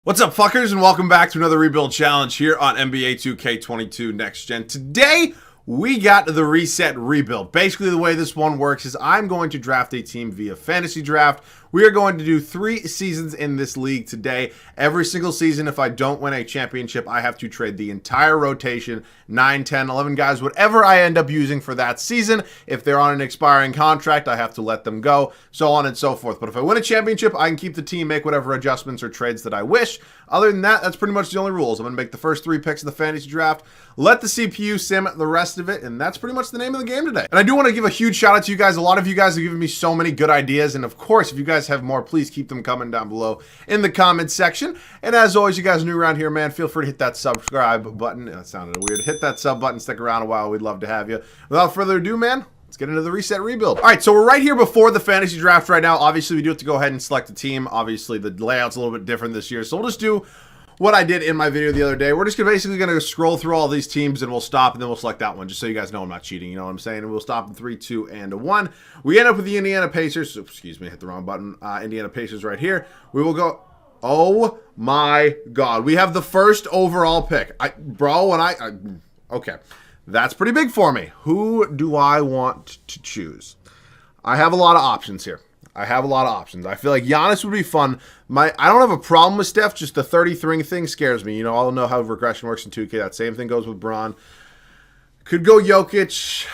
What's up, fuckers, and welcome back to another rebuild challenge here on NBA 2K22 Next Gen. Today, we got the reset rebuild. Basically, the way this one works is I'm going to draft a team via fantasy draft. We are going to do 3 seasons in this league today. Every single season, if I don't win a championship, I have to trade the entire rotation, 9, 10, 11 guys, whatever I end up using for that season. If they're on an expiring contract, I have to let them go, so on and so forth. But if I win a championship, I can keep the team, make whatever adjustments or trades that I wish. Other than that, that's pretty much the only rules. I'm going to make the first 3 picks of the fantasy draft, let the CPU sim the rest of it, and that's pretty much the name of the game today. And I do want to give a huge shout out to you guys. A lot of you guys have given me so many good ideas, and of course, if you guys have more, please keep them coming down below in the comments section. And as always, you guys are new around here, man, feel free to hit that subscribe button. That sounded weird. Hit that sub button, stick around a while. We'd love to have you. Without further ado, man, let's get into the reset rebuild. All right, so we're right here before the fantasy draft right now. Obviously, we do have to go ahead and select a team. Obviously, the layout's a little bit different this year, so we'll just do what I did in my video the other day. We're just basically going to scroll through all these teams, and we'll stop, and then we'll select that one, just so you guys know I'm not cheating, you know what I'm saying? And we'll stop in 3, 2, and 1. We end up with the Indiana Pacers. Excuse me, I hit the wrong button. Indiana Pacers right here. We will go. Oh my God. We have the first overall pick. Okay. That's pretty big for me. Who do I want to choose? I have a lot of options here. I feel like Giannis would be fun. I don't have a problem with Steph, just the 33 thing scares me. You know, I'll know how regression works in 2K. That same thing goes with Braun. Could go Jokic.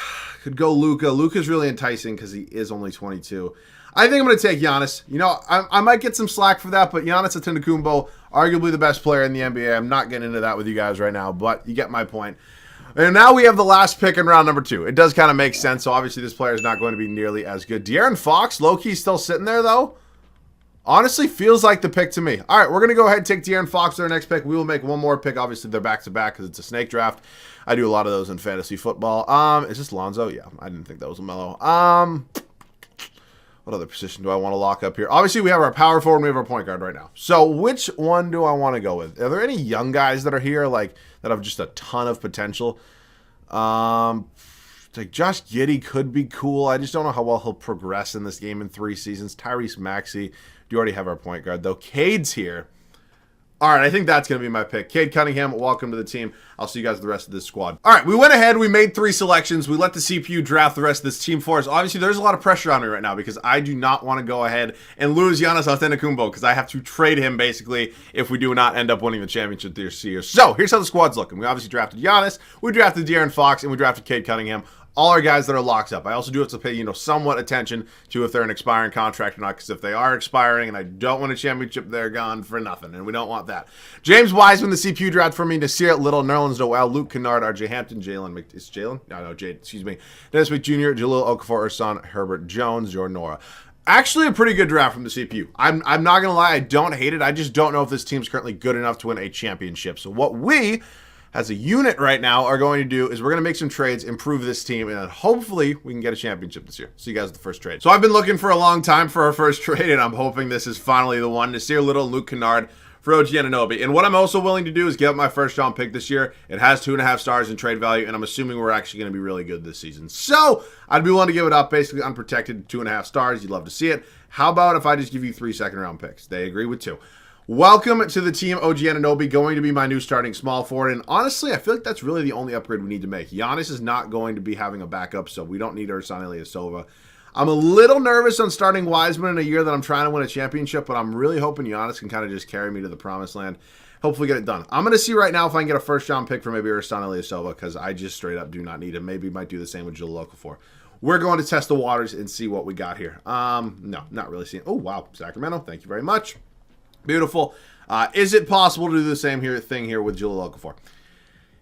Could go Luka. Luka's really enticing because he is only 22. I think I'm going to take Giannis. You know, I might get some slack for that, but Giannis Antetokounmpo, arguably the best player in the NBA. I'm not getting into that with you guys right now, but you get my point. And now we have the last pick in round number 2. It does kind of make sense, so obviously this player is not going to be nearly as good. De'Aaron Fox, low-key still sitting there, though. Honestly, feels like the pick to me. All right, we're going to go ahead and take De'Aaron Fox for our next pick. We will make one more pick. Obviously, they're back-to-back because it's a snake draft. I do a lot of those in fantasy football. Is this Lonzo? Yeah, I didn't think that was a mellow. What other position do I want to lock up here? Obviously, we have our power forward and we have our point guard right now. So which one do I want to go with? Are there any young guys that are here that have just a ton of potential? Like Josh Giddey could be cool. I just don't know how well he'll progress in this game in 3 seasons. Tyrese Maxey. Do you already have our point guard, though? Cade's here. All right, I think that's going to be my pick. Cade Cunningham, welcome to the team. I'll see you guys the rest of this squad. All right, we went ahead. We made 3 selections. We let the CPU draft the rest of this team for us. Obviously, there's a lot of pressure on me right now because I do not want to go ahead and lose Giannis Antetokounmpo because I have to trade him, basically, if we do not end up winning the championship this year. So, here's how the squad's looking. We obviously drafted Giannis. We drafted De'Aaron Fox, and we drafted Cade Cunningham. All our guys that are locked up. I also do have to pay, somewhat attention to if they're an expiring contract or not, because if they are expiring and I don't win a championship, they're gone for nothing, and we don't want that. James Wiseman, the CPU draft for me, Nasir Little, Nerlens Noel, Luke Kennard, RJ Hampton, Dennis McJr., Jalil Okafor, Ursan, Herbert Jones, Jordan Nora. Actually, a pretty good draft from the CPU. I'm not going to lie, I don't hate it. I just don't know if this team's currently good enough to win a championship. So what we as a unit right now are going to do is we're going to make some trades, improve this team, and then hopefully we can get a championship this year. See you guys at the first trade. So I've been looking for a long time for our first trade, and I'm hoping this is finally the one. Nasir Little, Luke Kennard for OG Anunoby. And what I'm also willing to do is give up my first round pick this year. It has 2.5 stars in trade value, and I'm assuming we're actually going to be really good this season. So I'd be willing to give it up, basically unprotected, 2.5 stars. You'd love to see it. How about if I just give you 3 second-round picks? They agree with 2. Welcome to the team, OG Anunoby, going to be my new starting small forward. And honestly, I feel like that's really the only upgrade we need to make. Giannis is not going to be having a backup, so we don't need Ursan Ilyasova. I'm a little nervous on starting Wiseman in a year that I'm trying to win a championship, but I'm really hoping Giannis can kind of just carry me to the promised land. Hopefully get it done. I'm going to see right now if I can get a first-round pick for maybe Ursan Ilyasova, because I just straight up do not need him. Maybe might do the same with Jalil Okafor. We're going to test the waters and see what we got here. No, not really seeing. Oh, wow. Sacramento, thank you very much. Beautiful. Is it possible to do the same thing here with Jalil Okafor?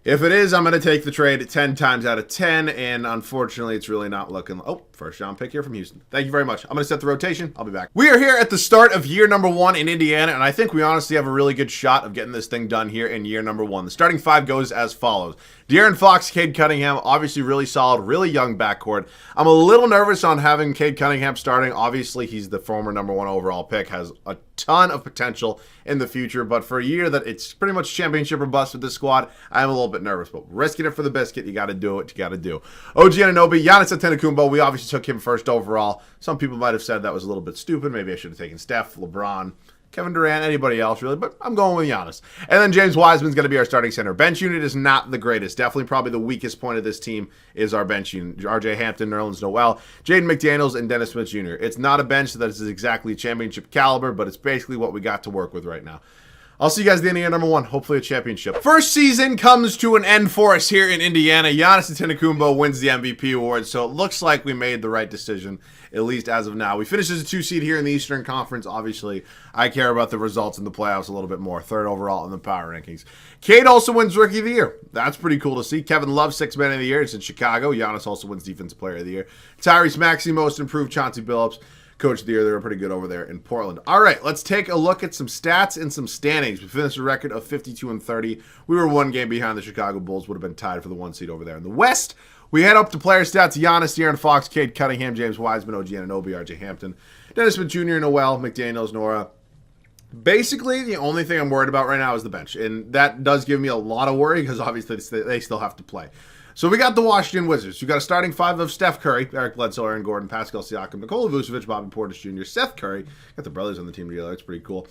If it is, I'm going to take the trade 10 times out of 10, and unfortunately, it's really not looking... Oh, first round pick here from Houston. Thank you very much. I'm going to set the rotation. I'll be back. We are here at the start of year number 1 in Indiana, and I think we honestly have a really good shot of getting this thing done here in year number 1. The starting 5 goes as follows. De'Aaron Fox, Cade Cunningham, obviously really solid, really young backcourt. I'm a little nervous on having Cade Cunningham starting. Obviously, he's the former number 1 overall pick, has a ton of potential in the future, but for a year that it's pretty much championship or bust with this squad, I'm a little bit nervous, but risking it for the biscuit, you got to do what you got to do. OG Anunoby, Giannis Antetokounmpo, we obviously took him first overall. Some people might have said that was a little bit stupid. Maybe I should have taken Steph, LeBron, Kevin Durant, anybody else really, but I'm going with Giannis. And then James Wiseman's going to be our starting center. Bench unit is not the greatest. Definitely probably the weakest point of this team is our bench unit. RJ Hampton, Nerlens Noel, Jaden McDaniels, and Dennis Smith Jr. It's not a bench that is exactly championship caliber, but it's basically what we got to work with right now. I'll see you guys at the end of year number 1. Hopefully a championship. First season comes to an end for us here in Indiana. Giannis Antetokounmpo wins the MVP award, so it looks like we made the right decision, at least as of now. We finished as a 2 seed here in the Eastern Conference. Obviously, I care about the results in the playoffs a little bit more. 3rd overall in the power rankings. Cade also wins Rookie of the Year. That's pretty cool to see. Kevin Love, 6th Man of the Year. It's in Chicago. Giannis also wins Defensive Player of the Year. Tyrese Maxey, Most Improved. Chauncey Billups, Coach of the Year. They were pretty good over there in Portland. All right, let's take a look at some stats and some standings. We finished a record of 52-30. We were 1 game behind the Chicago Bulls. Would have been tied for the 1 seed over there. In the West, we head up to player stats. Giannis, De'Aaron Fox, Cade Cunningham, James Wiseman, OG Anunoby, RJ Hampton, Dennis Smith Jr., Noel, McDaniels, Nora. Basically, the only thing I'm worried about right now is the bench. And that does give me a lot of worry because obviously they still have to play. So we got the Washington Wizards. We got a starting 5 of Steph Curry, Eric Bledsoe, Aaron Gordon, Pascal Siakam, Nikola Vucevic, Bobby Portis Jr., Seth Curry. Got the brothers on the team together. That's pretty cool.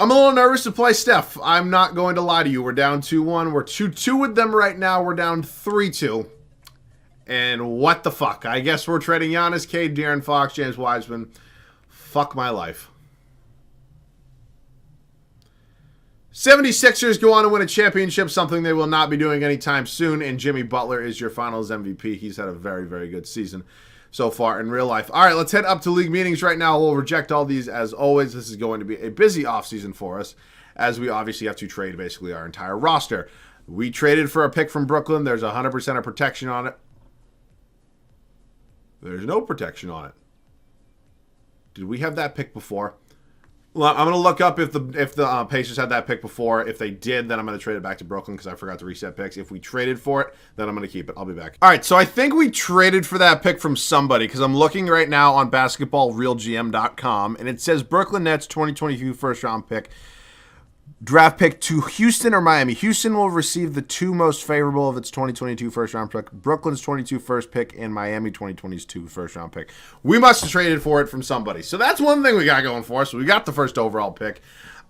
I'm a little nervous to play Steph. I'm not going to lie to you. We're down 2-1. We're 2-2 with them right now. We're down 3-2. And what the fuck? I guess we're trading Giannis, Cade, De'Aaron Fox, James Wiseman. Fuck my life. 76ers go on to win a championship, something they will not be doing anytime soon, and Jimmy Butler is your finals MVP. He's had a very, very good season so far in real life. All right, let's head up to league meetings right now. We'll reject all these as always. This is going to be a busy offseason for us, as we obviously have to trade basically our entire roster. We traded for a pick from Brooklyn. There's 100% of protection on it. There's no protection on it. Did we have that pick before? Well, I'm going to look up if the Pacers had that pick before. If they did, then I'm going to trade it back to Brooklyn because I forgot to reset picks. If we traded for it, then I'm going to keep it. I'll be back. All right, so I think we traded for that pick from somebody because I'm looking right now on basketballrealgm.com, and it says Brooklyn Nets 2022 first-round pick. Draft pick to Houston or Miami. Houston will receive the 2 most favorable of its 2022 first-round pick. Brooklyn's 22 first pick and Miami 2022 first-round pick. We must have traded for it from somebody. So that's one thing we got going for us. We got the first overall pick.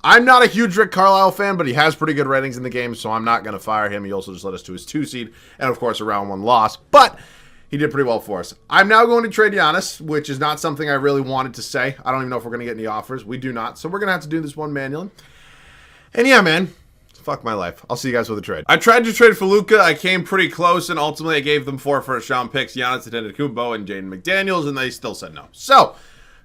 I'm not a huge Rick Carlisle fan, but he has pretty good ratings in the game, so I'm not going to fire him. He also just led us to his 2 seed and, of course, a round 1 loss. But he did pretty well for us. I'm now going to trade Giannis, which is not something I really wanted to say. I don't even know if we're going to get any offers. We do not. So we're going to have to do this one manually. And yeah, man, fuck my life. I'll see you guys with a trade. I tried to trade for Luka. I came pretty close, and ultimately I gave them 4 first-round picks, Giannis Antetokounmpo and Jaden McDaniels, and they still said no. So,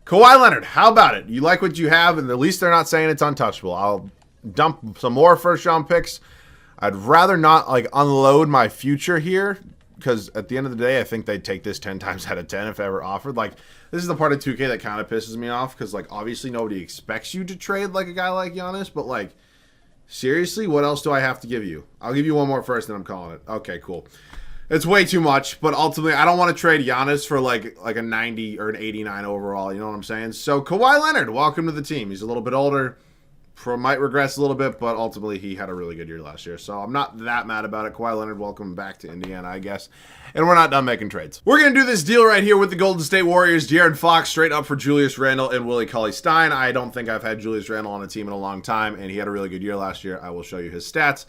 Kawhi Leonard, how about it? You like what you have, and at least they're not saying it's untouchable. I'll dump some more first-round picks. I'd rather not, unload my future here, because at the end of the day, I think they'd take this 10 times out of 10 if ever offered. This is the part of 2K that kind of pisses me off, because, obviously nobody expects you to trade a guy like Giannis, but, seriously, what else do I have to give you? I'll give you one more first, and I'm calling it. Okay, cool. It's way too much, but ultimately, I don't want to trade Giannis for like a 90 or an 89 overall. You know what I'm saying? So Kawhi Leonard, welcome to the team. He's a little bit older, might regress a little bit, but ultimately he had a really good year last year. So I'm not that mad about it. Kawhi Leonard, welcome back to Indiana, I guess. And we're not done making trades. We're going to do this deal right here with the Golden State Warriors. De'Aaron Fox straight up for Julius Randle and Willie Cauley-Stein. I don't think I've had Julius Randle on a team in a long time, and he had a really good year last year. I will show you his stats.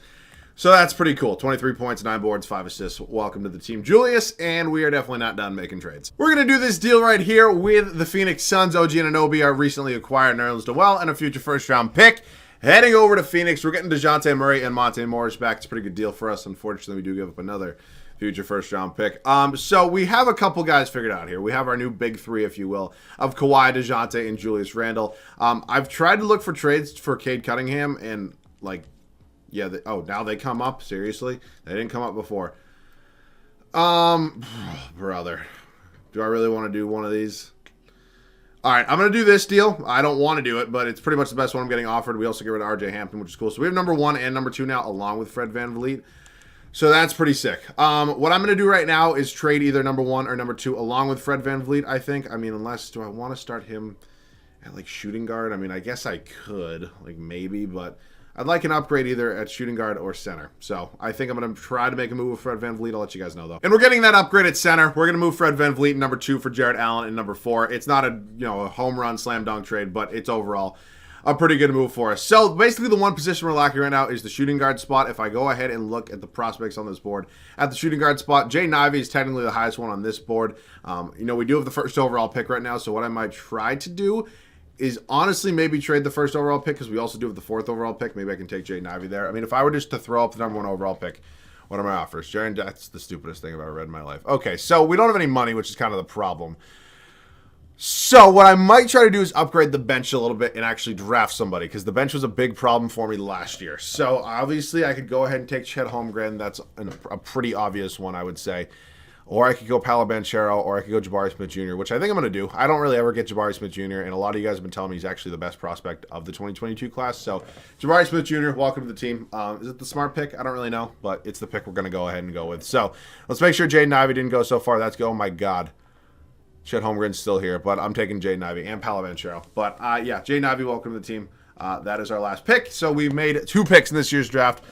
So that's pretty cool. 23 points, 9 boards, 5 assists. Welcome to the team, Julius, and we are definitely not done making trades. We're going to do this deal right here with the Phoenix Suns. OG Anunoby, our recently acquired Nerlens Noel, and a future first-round pick. Heading over to Phoenix, we're getting DeJounte Murray and Monte Morris back. It's a pretty good deal for us. Unfortunately, we do give up another future first-round pick. So we have a couple guys figured out here. We have our new big three, if you will, of Kawhi, DeJounte, and Julius Randle. I've tried to look for trades for Cade Cunningham, and, now they come up? Seriously? They didn't come up before. Brother. Do I really want to do one of these? All right, I'm going to do this deal. I don't want to do it, but it's pretty much the best one I'm getting offered. We also get rid of RJ Hampton, which is cool. So we have number 1 and number 2 now, along with Fred VanVleet. So that's pretty sick. What I'm going to do right now is trade either number 1 or number 2 along with Fred VanVleet, I think. I mean, do I want to start him at, shooting guard? I mean, I guess I could, maybe, but I'd like an upgrade either at shooting guard or center. So I think I'm going to try to make a move with Fred VanVleet. I'll let you guys know, though. And we're getting that upgrade at center. We're going to move Fred VanVleet number 2 for Jarrett Allen and number 4. It's not a home run slam dunk trade, but it's overall a pretty good move for us. So basically the one position we're lacking right now is the shooting guard spot. If I go ahead and look at the prospects on this board, at the shooting guard spot, Jay Ivey is technically the highest one on this board. We do have the first overall pick right now, so what I might try to do is honestly maybe trade the first overall pick, because we also do have the 4th overall pick. Maybe I can take Jay Ivey there. I mean, if I were just to throw up the number 1 overall pick, what are my offers? Jaron, that's the stupidest thing I've ever read in my life. Okay, so we don't have any money, which is kind of the problem. So what I might try to do is upgrade the bench a little bit and actually draft somebody, because the bench was a big problem for me last year. So obviously I could go ahead and take Chet Holmgren. That's a pretty obvious one, I would say. Or I could go Paolo Banchero, or I could go Jabari Smith Jr., which I think I'm going to do. I don't really ever get Jabari Smith Jr., and a lot of you guys have been telling me he's actually the best prospect of the 2022 class. So Jabari Smith Jr., welcome to the team. Is it the smart pick? I don't really know, but it's the pick we're going to go ahead and go with. So let's make sure Jaden Ivey didn't go so far. That's go. Oh, my God. Chet Holmgren's still here, but I'm taking Jaden Ivey and Paolo Banchero. But, yeah, Jaden Ivey, welcome to the team. That is our last pick. So we've made 2 picks in this year's draft.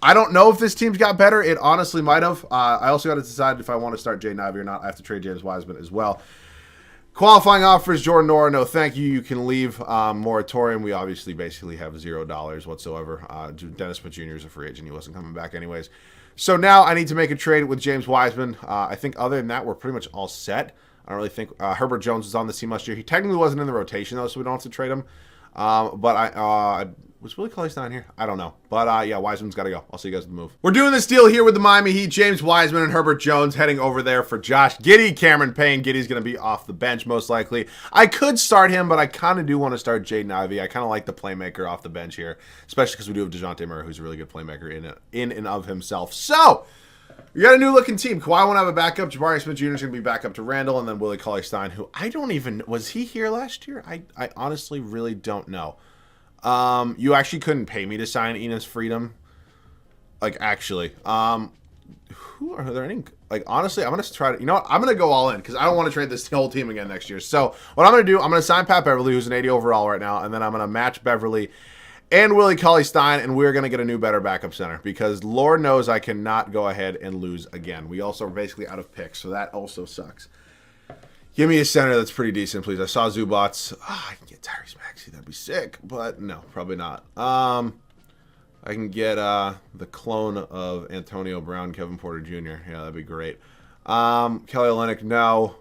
I don't know if this team's got better. It honestly might have. I also got to decide if I want to start Jaden Ivey or not. I have to trade James Wiseman as well. Qualifying offers, Jordan Nora, no thank you. You can leave. Moratorium, we obviously basically have $0 whatsoever. Dennis Smith Jr. is a free agent. He wasn't coming back anyways. So now I need to make a trade with James Wiseman. I think other than that, we're pretty much all set. I don't really think Herbert Jones was on the team last year. He technically wasn't in the rotation, though, so we don't have to trade him. But was Willie Cauley-Stein here? I don't know. But, yeah, Wiseman's got to go. I'll see you guys at the move. We're doing this deal here with the Miami Heat. James Wiseman and Herbert Jones heading over there for Josh Giddey. Cameron Payne. Giddey's going to be off the bench, most likely. I could start him, but I kind of do want to start Jaden Ivey. I kind of like the playmaker off the bench here, especially because we do have DeJounte Murray, who's a really good playmaker in and of himself. So, we got a new-looking team. Kawhi won't have a backup. Jabari Smith Jr. is going to be back up to Randall, and then Willie Cauley-Stein, who I don't even... Was he here last year? I honestly really don't know. You actually couldn't pay me to sign Enes Freedom. Like, actually. Who are there any... Like, honestly, I'm going to try to... You know what? I'm going to go all in, because I don't want to trade this whole team again next year. So, what I'm going to do, I'm going to sign Pat Beverly, who's an 80 overall right now, and then I'm going to match Beverly and Willie Cauley-Stein, and we're going to get a new, better backup center, because Lord knows I cannot go ahead and lose again. We also are basically out of picks, so that also sucks. Give me a center that's pretty decent, please. I saw Zubats. I can get Tyrese Maxey. That'd be sick, but no, probably not. I can get the clone of Antonio Brown, Kevin Porter Jr. Yeah, that'd be great. Kelly Olynyk, no.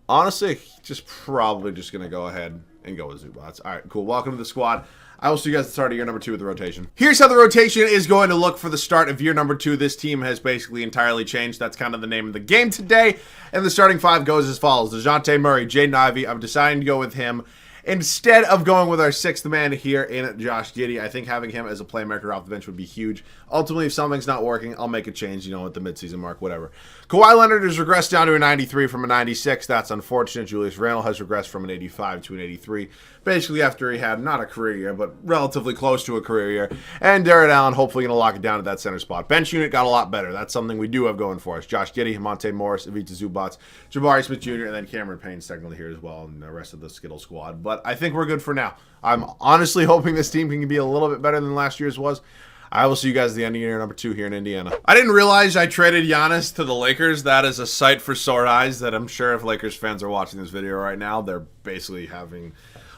Honestly, probably just going to go ahead and go with Zubats. All right, cool. Welcome to the squad. I will see you guys at the start of year number 2 with the rotation. Here's how the rotation is going to look for the start of year number 2. This team has basically entirely changed. That's kind of the name of the game today. And the starting 5 goes as follows. DeJounte Murray, Jaden Ivey. I'm deciding to go with him instead of going with our 6th man here in Josh Giddey. I think having him as a playmaker off the bench would be huge. Ultimately, if something's not working, I'll make a change, at the midseason mark, whatever. Kawhi Leonard has regressed down to a 93 from a 96. That's unfortunate. Julius Randle has regressed from an 85 to an 83. Basically, after he had not a career year, but relatively close to a career year. And Darren Allen hopefully going to lock it down at that center spot. Bench unit got a lot better. That's something we do have going for us. Josh Giddey, Monte Morris, Ivica Zubats, Jabari Smith Jr., and then Cameron Payne's technically here as well, and the rest of the Skittle squad. But I think we're good for now. I'm honestly hoping this team can be a little bit better than last year's was. I will see you guys at the end of year number 2 here in Indiana. I didn't realize I traded Giannis to the Lakers. That is a sight for sore eyes that I'm sure if Lakers fans are watching this video right now, they're basically having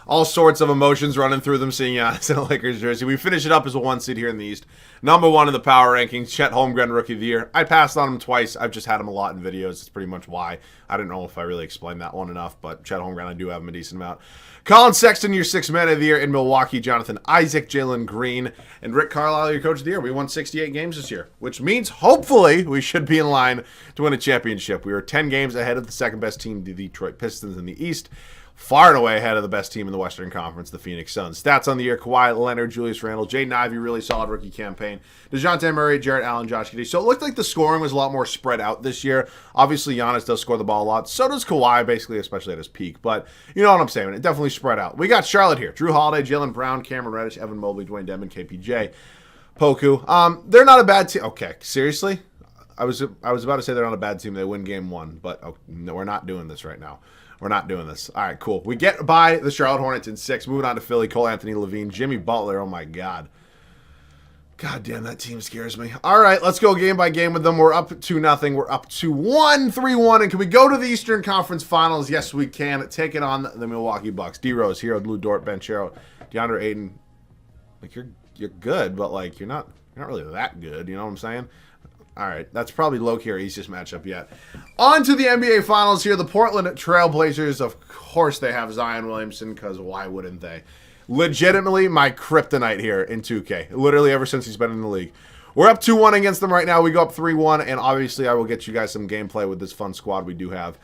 all sorts of emotions running through them seeing Giannis in a Lakers jersey. We finish it up as a 1 seed here in the East. Number 1 in the power rankings, Chet Holmgren, Rookie of the Year. I passed on him twice. I've just had him a lot in videos. That's pretty much why. I don't know if I really explained that one enough, but Chet Holmgren, I do have him a decent amount. Colin Sexton, your 6th man of the year in Milwaukee. Jonathan Isaac, Jalen Green, and Rick Carlisle, your coach of the year. We won 68 games this year, which means hopefully we should be in line to win a championship. We were 10 games ahead of the second best team, the Detroit Pistons in the East. Far and away ahead of the best team in the Western Conference, the Phoenix Suns. Stats on the year: Kawhi Leonard, Julius Randle, Jaden Ivey, really solid rookie campaign. DeJounte Murray, Jarrett Allen, Josh Giddey. So it looked like the scoring was a lot more spread out this year. Obviously, Giannis does score the ball a lot. So does Kawhi, basically, especially at his peak. But you know what I'm saying. It definitely spread out. We got Charlotte here. Drew Holiday, Jaylen Brown, Cameron Reddish, Evan Mobley, Dwayne Dedmon, KPJ, Poku. They're not a bad team. Okay, seriously? I was about to say they're not a bad team. They win game 1. But no, we're not doing this right now. We're not doing this. All right, cool. We get by the Charlotte Hornets in 6. Moving on to Philly, Cole Anthony Levine, Jimmy Butler. Oh, my God. God damn, that team scares me. All right, let's go game by game with them. We're up 2-0. We're up to 3-1. And can we go to the Eastern Conference Finals? Yes, we can. Take it on the Milwaukee Bucks. D-Rose, Hero, Lou Dort, Banchero, DeAndre Ayton. Like, you're good, but, like, you're not really that good. You know what I'm saying? All right, that's probably low-key our easiest matchup yet. On to the NBA Finals here. The Portland Trail Blazers, of course they have Zion Williamson, because why wouldn't they? Legitimately my kryptonite here in 2K. Literally ever since he's been in the league. We're up 2-1 against them right now. We go up 3-1, and obviously I will get you guys some gameplay with this fun squad we do have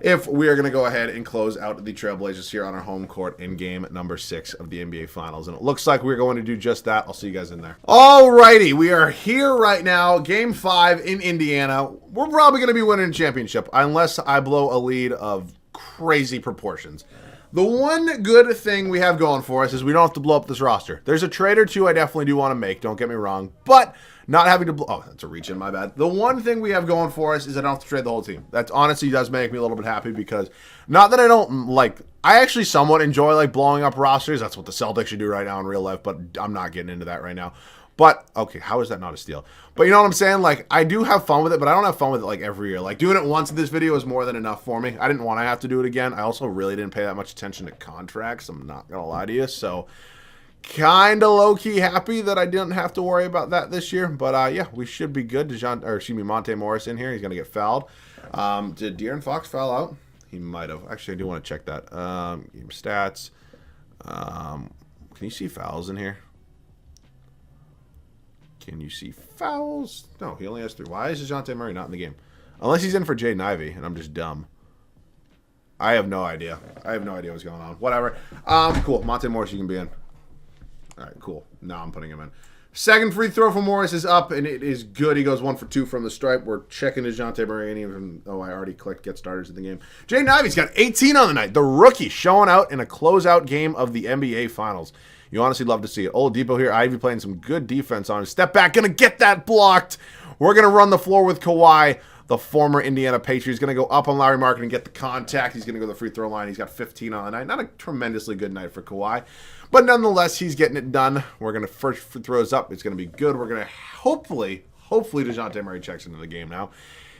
if we are going to go ahead and close out the Trailblazers here on our home court in game number 6 of the NBA Finals. And it looks like we're going to do just that. I'll see you guys in there. Alrighty, we are here right now, game 5 in Indiana. We're probably going to be winning a championship unless I blow a lead of crazy proportions. The one good thing we have going for us is we don't have to blow up this roster. There's a trade or two I definitely do want to make, don't get me wrong, but not having to blow... Oh, that's a reach in, my bad. The one thing we have going for us is I don't have to trade the whole team. That honestly does make me a little bit happy because, not that I don't like... I actually somewhat enjoy like blowing up rosters. That's what the Celtics should do right now in real life, but I'm not getting into that right now. But, okay, how is that not a steal? But you know what I'm saying? Like, I do have fun with it, but I don't have fun with it, like, every year. Like, doing it once in this video is more than enough for me. I didn't want to have to do it again. I also really didn't pay that much attention to contracts. I'm not going to lie to you. So, kind of low-key happy that I didn't have to worry about that this year. But, yeah, we should be good. Monte Morris in here. He's going to get fouled. Did De'Aaron Fox foul out? He might have. Actually, I do want to check that. Game stats. Can you see fouls in here? Can you see fouls? No, he only has 3. Why is DeJounte Murray not in the game? Unless he's in for Jaden Ivey, and I'm just dumb. I have no idea. I have no idea what's going on. Whatever. Cool. Monte Morris, you can be in. All right, cool. Now I'm putting him in. Second free throw for Morris is up, and it is good. He goes 1 for 2 from the stripe. We're checking DeJounte Murray, and even though I already clicked get starters in the game. Jaden Ivey's got 18 on the night. The rookie showing out in a closeout game of the NBA Finals. You honestly love to see it. Oladipo here. Ivy playing some good defense on his step back. Going to get that blocked. We're going to run the floor with Kawhi, the former Indiana Patriot. He's going to go up on Larry Market and get the contact. He's going to go to the free throw line. He's got 15 on the night. Not a tremendously good night for Kawhi. But nonetheless, he's getting it done. We're going to first free throws up. It's going to be good. We're going to hopefully DeJounte Murray checks into the game now.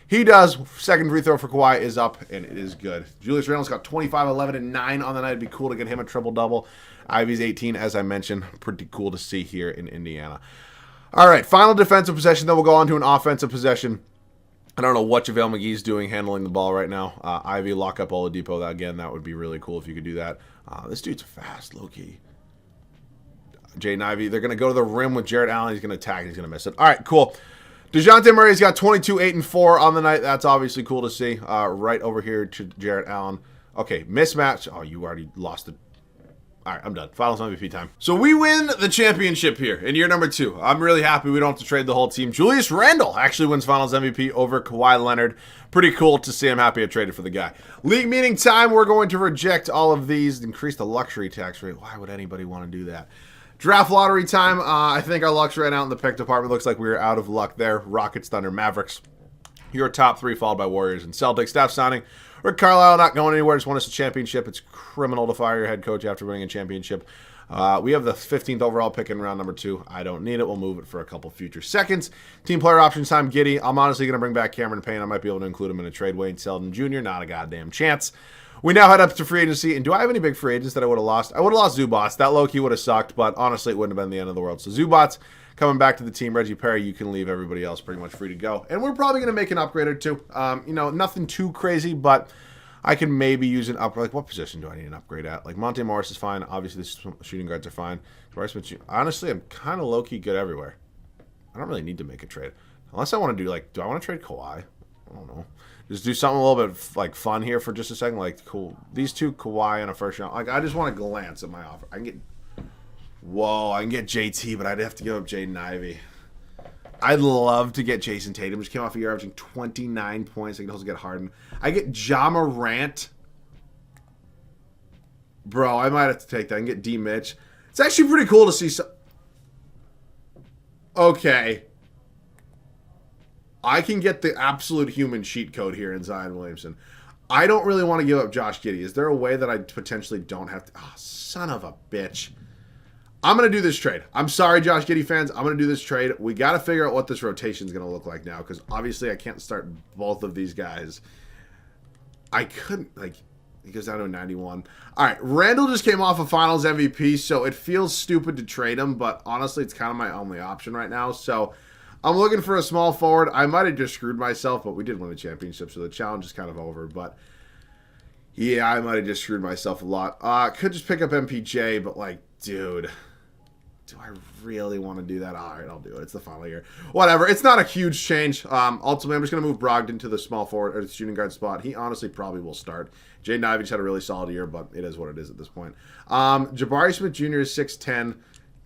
He does. Second free throw for Kawhi is up, and it is good. Julius Randle's got 25, 11, and 9 on the night. It'd be cool to get him a triple-double. Ivy's 18, as I mentioned. Pretty cool to see here in Indiana. All right, final defensive possession. Then we'll go on to an offensive possession. I don't know what JaVale McGee's doing handling the ball right now. Ivy, lock up Oladipo. Again, that would be really cool if you could do that. This dude's fast, low-key. Jaden Ivey, they're going to go to the rim with Jarrett Allen. He's going to attack. He's going to miss it. All right, cool. DeJounte Murray's got 22, 8, and 4 on the night. That's obviously cool to see. Right over here to Jarrett Allen. Okay, mismatch. Oh, you already lost it. All right, I'm done. Finals MVP time. So we win the championship here in year number 2. I'm really happy we don't have to trade the whole team. Julius Randle actually wins Finals MVP over Kawhi Leonard. Pretty cool to see. I'm happy I traded for the guy. League meeting time. We're going to reject all of these. Increase the luxury tax rate. Why would anybody want to do that? Draft lottery time. I think our luck's right out in the pick department. Looks like we are out of luck there. Rockets, Thunder, Mavericks. Your top 3 followed by Warriors and Celtics. Staff signing. Rick Carlisle not going anywhere. Just won us a championship. It's criminal to fire your head coach after winning a championship. We have the 15th overall pick in round number 2. I don't need it. We'll move it for a couple future seconds. Team player options time. Giddy. I'm honestly going to bring back Cameron Payne. I might be able to include him in a trade. Wayne Selden Jr. Not a goddamn chance. We now head up to free agency, and do I have any big free agents that I would have lost? I would have lost Zubats. That low-key would have sucked, but honestly, it wouldn't have been the end of the world. So Zubats coming back to the team. Reggie Perry, you can leave. Everybody else pretty much free to go. And we're probably going to make an upgrade or two. You know, nothing too crazy, but I can maybe use an upgrade. Like, what position do I need an upgrade at? Like, Monte Morris is fine. Obviously, the shooting guards are fine. Honestly, I'm kind of low-key good everywhere. I don't really need to make a trade. Unless I want to do, like, do I want to trade Kawhi? I don't know. Just do something a little bit like fun here for just a second. Like, cool. These two, Kawhi and a first round. Like, I just want to glance at my offer. I can get JT, but I'd have to give up Jaden Ivey. I'd love to get Jason Tatum. Just came off a year averaging 29 points. I can also get Harden. I get Ja Morant. Bro, I might have to take that and get D. Mitch. It's actually pretty cool to see. Okay. I can get the absolute human cheat code here in Zion Williamson. I don't really want to give up Josh Giddey. Is there a way that I potentially don't have to? Oh, son of a bitch. I'm going to do this trade. I'm sorry, Josh Giddey fans. I'm going to do this trade. We got to figure out what this rotation is going to look like now, because obviously I can't start both of these guys. I couldn't, like, he goes down to a 91. All right, Randall just came off a Finals MVP, so it feels stupid to trade him, but honestly, it's kind of my only option right now. So I'm looking for a small forward. I might have just screwed myself, but we did win the championship, so the challenge is kind of over. But yeah, I might have just screwed myself a lot. Could just pick up MPJ, but like, dude, do I really want to do that? All right, I'll do it. It's the final year. Whatever. It's not a huge change. Ultimately, I'm just going to move Brogdon to the small forward or the shooting guard spot. He honestly probably will start. Jaden Ivey's had a really solid year, but it is what it is at this point. Jabari Smith Jr. is 6'10".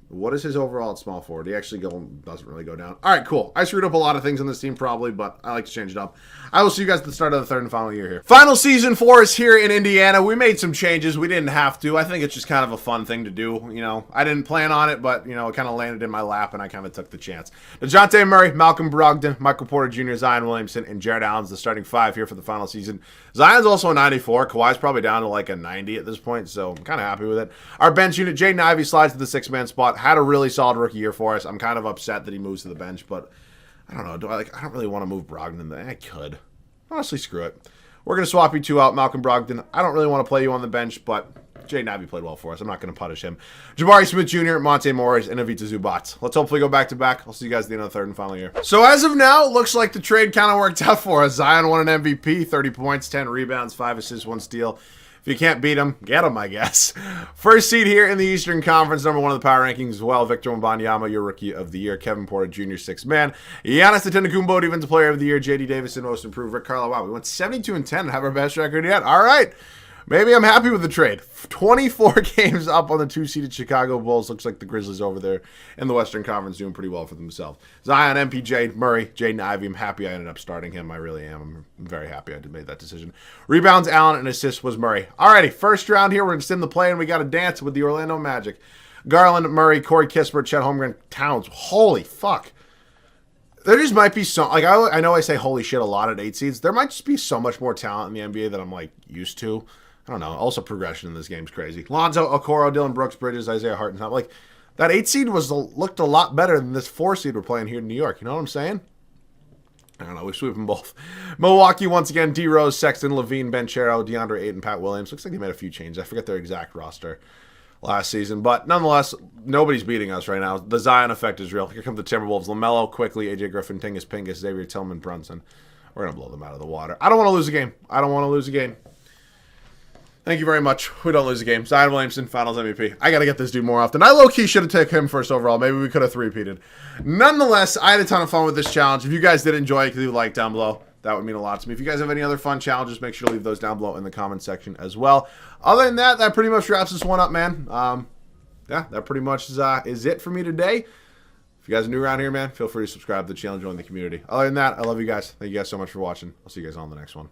What is his overall at small forward? He actually doesn't really go down. All right, cool. I screwed up a lot of things on this team probably, but I like to change it up. I will see you guys at the start of the third and final year here. Final season for us here in Indiana. We made some changes. We didn't have to. I think it's just kind of a fun thing to do. You know, I didn't plan on it, but, you know, it kind of landed in my lap, and I kind of took the chance. DeJounte Murray, Malcolm Brogdon, Michael Porter Jr., Zion Williamson, and Jared Allen's the starting five here for the final season. Zion's also a 94. Kawhi's probably down to like a 90 at this point, so I'm kind of happy with it. Our bench unit, Jaden Ivey slides to the six-man spot. Had a really solid rookie year for us. I'm kind of upset that he moves to the bench, but I don't know. I don't really want to move Brogdon there. I could. Honestly, screw it. We're going to swap you two out, Malcolm Brogdon. I don't really want to play you on the bench, but Jaden Ivey played well for us. I'm not going to punish him. Jabari Smith Jr., Monte Morris, and Ivica Zubac. Let's hopefully go back-to-back. I'll see you guys at the end of the third and final year. So as of now, it looks like the trade kind of worked out for us. Zion won an MVP, 30 points, 10 rebounds, 5 assists, 1 steal. If you can't beat him, get him, I guess. First seed here in the Eastern Conference, number 1 of the power rankings as well. Victor Wembanyama, your rookie of the year. Kevin Porter Jr., 6th man. Giannis Antetokounmpo, defensive player of the year. J.D. Davison, most improved. Rick Carlisle, wow, we went 72-10 and have our best record yet. All right. Maybe I'm happy with the trade. 24 games up on the 2-seeded Chicago Bulls. Looks like the Grizzlies over there in the Western Conference doing pretty well for themselves. Zion, MPJ, Murray, Jaden Ivey. I'm happy I ended up starting him. I really am. I'm very happy I made that decision. Rebounds, Allen, and assists was Murray. Alrighty, first round here. We're going to send the play, and we got to dance with the Orlando Magic. Garland, Murray, Corey Kispert, Chet Holmgren, Towns. Holy fuck. There just might be some, like, I know I say holy shit a lot at 8 seeds. There might just be so much more talent in the NBA that I'm, like, used to. I don't know. Also, progression in this game is crazy. Lonzo, Okoro, Dylan Brooks, Bridges, Isaiah Hart, and like that 8 seed looked a lot better than this 4 seed we're playing here in New York. You know what I'm saying? I don't know. We sweep them both. Milwaukee once again. D Rose, Sexton, Levine, Banchero, DeAndre Ayton, Pat Williams. Looks like they made a few changes. I forget their exact roster last season, but nonetheless, nobody's beating us right now. The Zion effect is real. Here come the Timberwolves. LaMelo, quickly, AJ Griffin, Tingus Pingus, Xavier Tillman, Brunson. We're gonna blow them out of the water. I don't want to lose a game. I don't want to lose a game. Thank you very much. We don't lose a game. Zion Williamson, Finals MVP. I got to get this dude more often. I low-key should have taken him first overall. Maybe we could have three-peated. Nonetheless, I had a ton of fun with this challenge. If you guys did enjoy it, leave a like down below. That would mean a lot to me. If you guys have any other fun challenges, make sure to leave those down below in the comment section as well. Other than that, that pretty much wraps this one up, man. Yeah, that pretty much is it for me today. If you guys are new around here, man, feel free to subscribe to the channel, join the community. Other than that, I love you guys. Thank you guys so much for watching. I'll see you guys on the next one.